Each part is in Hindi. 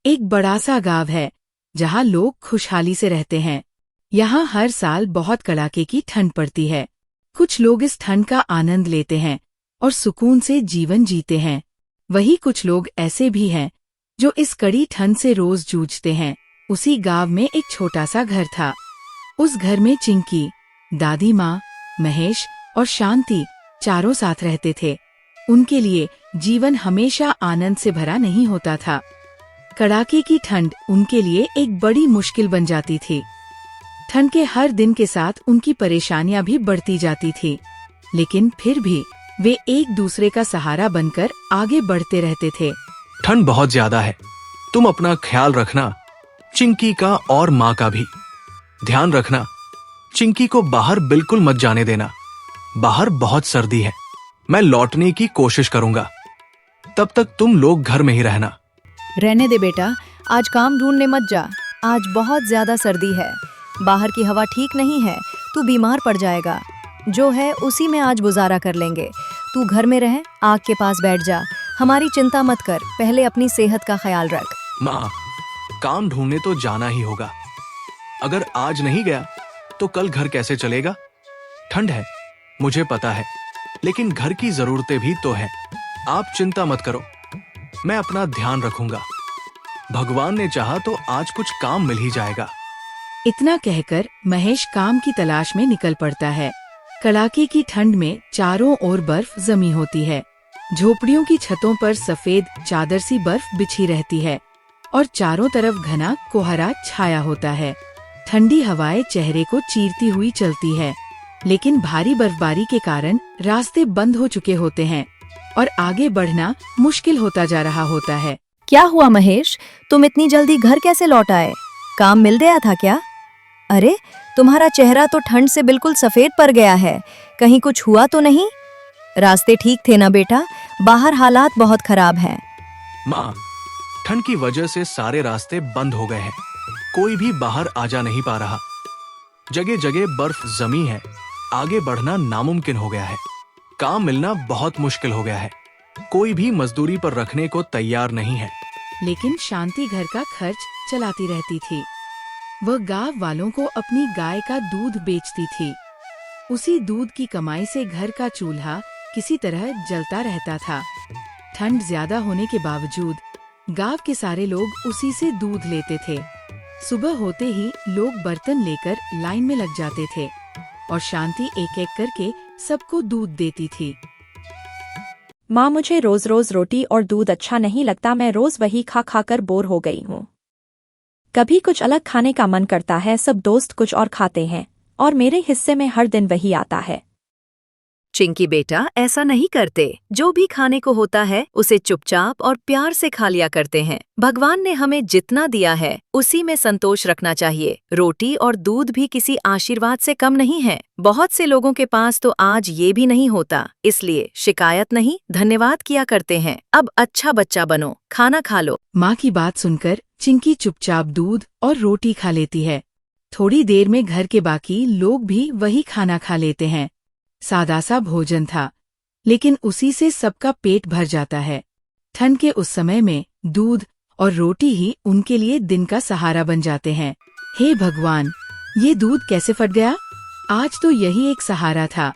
एक बड़ा सा गांव है जहाँ लोग खुशहाली से रहते हैं। यहाँ हर साल बहुत कड़ाके की ठंड पड़ती है। कुछ लोग इस ठंड का आनंद लेते हैं और सुकून से जीवन जीते हैं। वही कुछ लोग ऐसे भी हैं जो इस कड़ी ठंड से रोज जूझते हैं। उसी गांव में एक छोटा सा घर था। उस घर में चिंकी, दादी माँ, महेश और शांति चारों साथ रहते थे। उनके लिए जीवन हमेशा आनंद से भरा नहीं होता था। कड़ाके की ठंड उनके लिए एक बड़ी मुश्किल बन जाती थी। ठंड के हर दिन के साथ उनकी परेशानियां भी बढ़ती जाती थी, लेकिन फिर भी वे एक दूसरे का सहारा बनकर आगे बढ़ते रहते थे। ठंड बहुत ज्यादा है, तुम अपना ख्याल रखना, चिंकी का और माँ का भी ध्यान रखना। चिंकी को बाहर बिल्कुल मत जाने देना, बाहर बहुत सर्दी है। मैं लौटने की कोशिश करूंगा, तब तक तुम लोग घर में ही रहना। रहने दे बेटा, आज काम ढूंढने मत जा, आज बहुत ज्यादा सर्दी है, बाहर की हवा ठीक नहीं है, तू बीमार पड़ जाएगा। जो है उसी में आज गुजारा कर लेंगे। तू घर में रह, आग के पास बैठ जा, हमारी चिंता मत कर, पहले अपनी सेहत का ख्याल रख। माँ, काम ढूंढने तो जाना ही होगा। अगर आज नहीं गया तो कल घर कैसे चलेगा? ठंड है, मुझे पता है, लेकिन घर की जरूरतें भी तो है। आप चिंता मत करो, मैं अपना ध्यान रखूंगा। भगवान ने चाहा तो आज कुछ काम मिल ही जाएगा। इतना कहकर महेश काम की तलाश में निकल पड़ता है। कड़ाके की ठंड में चारों ओर बर्फ जमी होती है। झोपड़ियों की छतों पर सफेद चादर सी बर्फ बिछी रहती है और चारों तरफ घना कोहरा छाया होता है। ठंडी हवाएं चेहरे को चीरती हुई चलती है, लेकिन भारी बर्फबारी के कारण रास्ते बंद हो चुके होते हैं और आगे बढ़ना मुश्किल होता जा रहा होता है। क्या हुआ महेश, तुम इतनी जल्दी घर कैसे लौट आए? काम मिल गया था क्या? अरे, तुम्हारा चेहरा तो ठंड से बिल्कुल सफेद पड़ गया है, कहीं कुछ हुआ तो नहीं? रास्ते ठीक थे ना बेटा? बाहर हालात बहुत खराब हैं। माँ, ठंड की वजह से सारे रास्ते बंद हो गए हैं, कोई भी बाहर आ जा नहीं पा रहा। जगह जगह बर्फ जमी है, आगे बढ़ना नामुमकिन हो गया है। काम मिलना बहुत मुश्किल हो गया है, कोई भी मजदूरी पर रखने को तैयार नहीं है। लेकिन शांति घर का खर्च चलाती रहती थी। वह गांव वालों को अपनी गाय का दूध बेचती थी। उसी दूध की कमाई से घर का चूल्हा किसी तरह जलता रहता था। ठंड ज्यादा होने के बावजूद गांव के सारे लोग उसी से दूध लेते थे। सुबह होते ही लोग बर्तन लेकर लाइन में लग जाते थे और शांति एक एक करके सबको दूध देती थी। माँ, मुझे रोज रोज रोटी और दूध अच्छा नहीं लगता, मैं रोज वही खा खा कर बोर हो गई हूँ। कभी कुछ अलग खाने का मन करता है, सब दोस्त कुछ और खाते हैं और मेरे हिस्से में हर दिन वही आता है। चिंकी बेटा, ऐसा नहीं करते, जो भी खाने को होता है उसे चुपचाप और प्यार से खा लिया करते हैं। भगवान ने हमें जितना दिया है उसी में संतोष रखना चाहिए। रोटी और दूध भी किसी आशीर्वाद से कम नहीं है। बहुत से लोगों के पास तो आज ये भी नहीं होता, इसलिए शिकायत नहीं, धन्यवाद किया करते हैं। अब अच्छा बच्चा बनो, खाना खा लो। माँ की बात सुनकर चिंकी चुपचाप दूध और रोटी खा लेती है। थोड़ी देर में घर के बाकी लोग भी वही खाना खा लेते हैं। सादा सा भोजन था, लेकिन उसी से सबका पेट भर जाता है। ठंड के उस समय में दूध और रोटी ही उनके लिए दिन का सहारा बन जाते हैं। हे भगवान, ये दूध कैसे फट गया? आज तो यही एक सहारा था।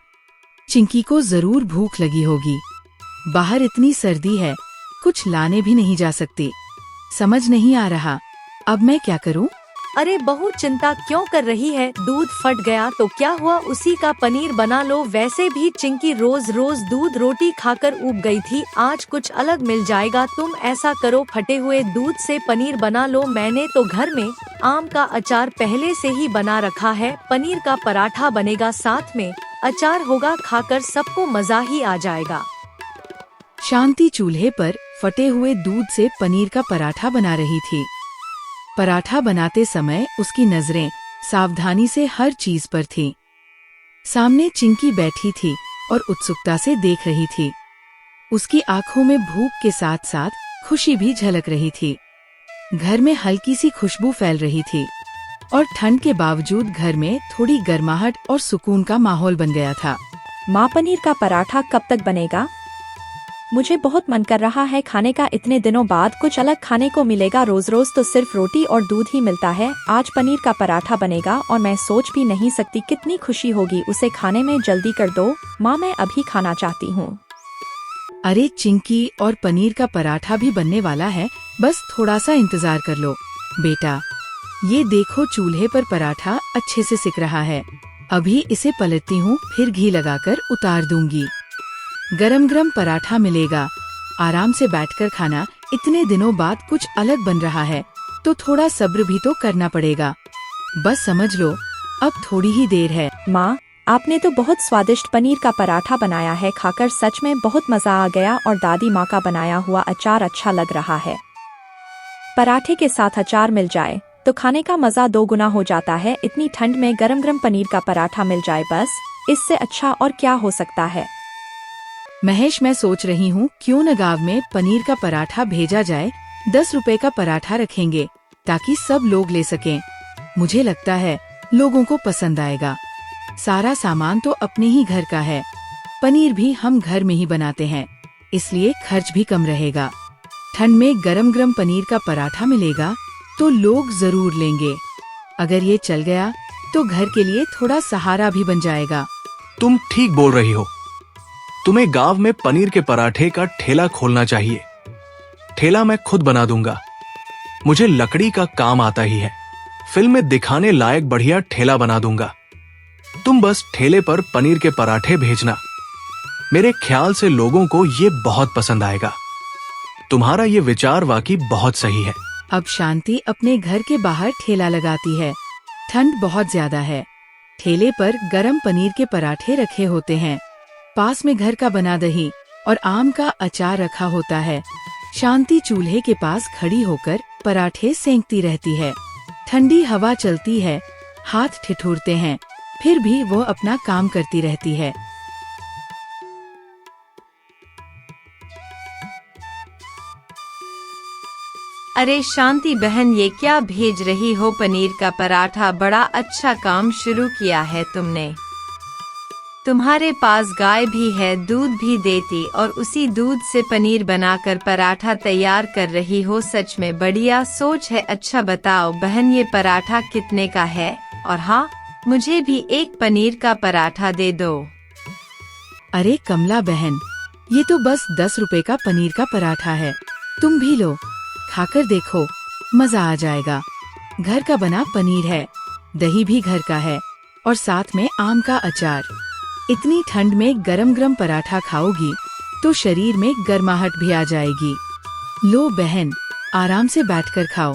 चिंकी को जरूर भूख लगी होगी। बाहर इतनी सर्दी है, कुछ लाने भी नहीं जा सकती। समझ नहीं आ रहा, अब मैं क्या करूं? अरे बहू, चिंता क्यों कर रही है? दूध फट गया तो क्या हुआ, उसी का पनीर बना लो। वैसे भी चिंकी रोज रोज दूध रोटी खाकर ऊब गई थी, आज कुछ अलग मिल जाएगा। तुम ऐसा करो, फटे हुए दूध से पनीर बना लो। मैंने तो घर में आम का अचार पहले से ही बना रखा है, पनीर का पराठा बनेगा, साथ में अचार होगा, खाकर सबको मजा ही आ जाएगा। शांति चूल्हे पर फटे हुए दूध से पनीर का पराठा बना रही थी। पराठा बनाते समय उसकी नजरें सावधानी से हर चीज पर थीं। सामने चिंकी बैठी थी और उत्सुकता से देख रही थी। उसकी आंखों में भूख के साथ साथ खुशी भी झलक रही थी। घर में हल्की सी खुशबू फैल रही थी और ठंड के बावजूद घर में थोड़ी गर्माहट और सुकून का माहौल बन गया था। माँ, पनीर का पराठा कब तक बनेगा? मुझे बहुत मन कर रहा है खाने का। इतने दिनों बाद कुछ अलग खाने को मिलेगा। रोज रोज तो सिर्फ रोटी और दूध ही मिलता है। आज पनीर का पराठा बनेगा और मैं सोच भी नहीं सकती कितनी खुशी होगी उसे खाने में। जल्दी कर दो माँ, मैं अभी खाना चाहती हूँ। अरे चिंकी, और पनीर का पराठा भी बनने वाला है, बस थोड़ा सा इंतजार कर लो। बेटा, ये देखो चूल्हे पर पराठा अच्छे से सिक रहा है। अभी इसे पलटती हूँ, फिर घी लगाकर उतार दूंगी। गरम गरम पराठा मिलेगा, आराम से बैठकर खाना। इतने दिनों बाद कुछ अलग बन रहा है, तो थोड़ा सब्र भी तो करना पड़ेगा। बस समझ लो, अब थोड़ी ही देर है। माँ, आपने तो बहुत स्वादिष्ट पनीर का पराठा बनाया है। खाकर सच में बहुत मजा आ गया और दादी माँ का बनाया हुआ अचार अच्छा लग रहा है। पराठे के साथ अचार मिल जाए तो खाने का मजा 2 गुना हो जाता है। इतनी ठंड में गरम गरम पनीर का पराठा मिल जाए, बस इससे अच्छा और क्या हो सकता है। महेश, मैं सोच रही हूँ क्यों न गांव में पनीर का पराठा भेजा जाए। 10 रुपए का पराठा रखेंगे ताकि सब लोग ले सकें। मुझे लगता है लोगों को पसंद आएगा। सारा सामान तो अपने ही घर का है, पनीर भी हम घर में ही बनाते हैं, इसलिए खर्च भी कम रहेगा। ठंड में गरम गरम पनीर का पराठा मिलेगा तो लोग जरूर लेंगे। अगर ये चल गया तो घर के लिए थोड़ा सहारा भी बन जाएगा। तुम ठीक बोल रही हो। तुम्हें गांव में पनीर के पराठे का ठेला खोलना चाहिए। ठेला मैं खुद बना दूंगा, मुझे लकड़ी का काम आता ही है। फिल्म में दिखाने लायक बढ़िया ठेला बना दूंगा। तुम बस ठेले पर पनीर के पराठे भेजना। मेरे ख्याल से लोगों को ये बहुत पसंद आएगा। तुम्हारा ये विचार वाकई बहुत सही है। अब शांति अपने घर के बाहर ठेला लगाती है। ठंड बहुत ज्यादा है। ठेले पर गरम पनीर के पराठे रखे होते हैं। पास में घर का बना दही और आम का अचार रखा होता है। शांति चूल्हे के पास खड़ी होकर पराठे सेंकती रहती है। ठंडी हवा चलती है, हाथ ठिठुरते हैं, फिर भी वो अपना काम करती रहती है। अरे शांति बहन, ये क्या भेज रही हो? पनीर का पराठा, बड़ा अच्छा काम शुरू किया है तुमने। तुम्हारे पास गाय भी है, दूध भी देती और उसी दूध से पनीर बनाकर पराठा तैयार कर रही हो। सच में बढ़िया सोच है। अच्छा बताओ बहन, ये पराठा कितने का है? और हाँ, मुझे भी एक पनीर का पराठा दे दो। अरे कमला बहन, ये तो बस 10 रुपए का पनीर का पराठा है, तुम भी लो, खाकर देखो, मजा आ जाएगा। घर का बना पनीर है, दही भी घर का है और साथ में आम का अचार। इतनी ठंड में गरम गरम पराठा खाओगी तो शरीर में गर्माहट भी आ जाएगी। लो बहन, आराम से बैठकर खाओ।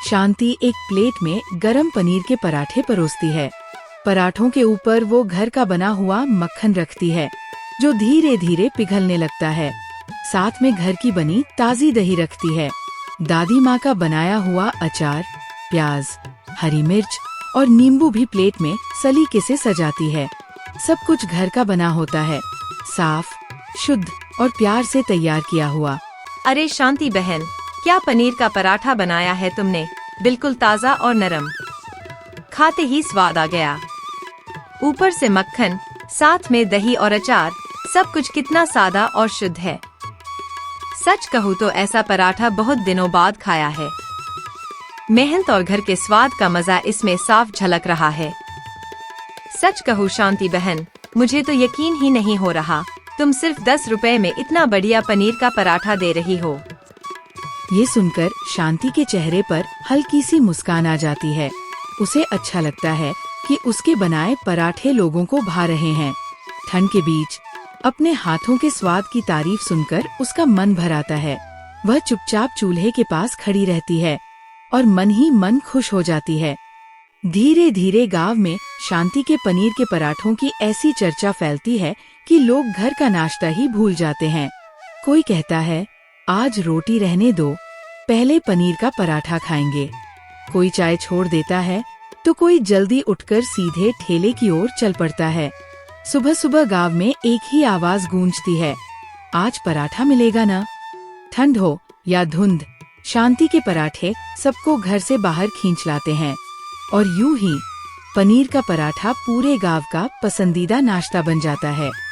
शांति एक प्लेट में गरम पनीर के पराठे परोसती है। पराठों के ऊपर वो घर का बना हुआ मक्खन रखती है जो धीरे धीरे पिघलने लगता है। साथ में घर की बनी ताजी दही रखती है। दादी माँ का बनाया हुआ अचार, प्याज, हरी मिर्च और नींबू भी प्लेट में सलीके से सजाती है। सब कुछ घर का बना होता है, साफ, शुद्ध और प्यार से तैयार किया हुआ। अरे शांति बहन, क्या पनीर का पराठा बनाया है तुमने? बिल्कुल ताज़ा और नरम, खाते ही स्वाद आ गया। ऊपर से मक्खन, साथ में दही और अचार, सब कुछ कितना सादा और शुद्ध है। सच कहूँ तो ऐसा पराठा बहुत दिनों बाद खाया है। मेहनत और घर के स्वाद का मजा इसमें साफ झलक रहा है। सच कहूँ शांति बहन, मुझे तो यकीन ही नहीं हो रहा तुम सिर्फ 10 रुपए में इतना बढ़िया पनीर का पराठा दे रही हो। ये सुनकर शांति के चेहरे पर हल्की सी मुस्कान आ जाती है। उसे अच्छा लगता है कि उसके बनाए पराठे लोगों को भा रहे हैं। ठंड के बीच अपने हाथों के स्वाद की तारीफ सुनकर उसका मन भर आता है। वह चुपचाप चूल्हे के पास खड़ी रहती है और मन ही मन खुश हो जाती है। धीरे धीरे गांव में शांति के पनीर के पराठों की ऐसी चर्चा फैलती है कि लोग घर का नाश्ता ही भूल जाते हैं। कोई कहता है आज रोटी रहने दो, पहले पनीर का पराठा खाएंगे। कोई चाय छोड़ देता है तो कोई जल्दी उठकर सीधे ठेले की ओर चल पड़ता है। सुबह सुबह गांव में एक ही आवाज गूंजती है, आज पराठा मिलेगा ना। ठंड हो या धुंध, शांति के पराठे सबको घर से बाहर खींच लाते हैं और यूं ही पनीर का पराठा पूरे गांव का पसंदीदा नाश्ता बन जाता है।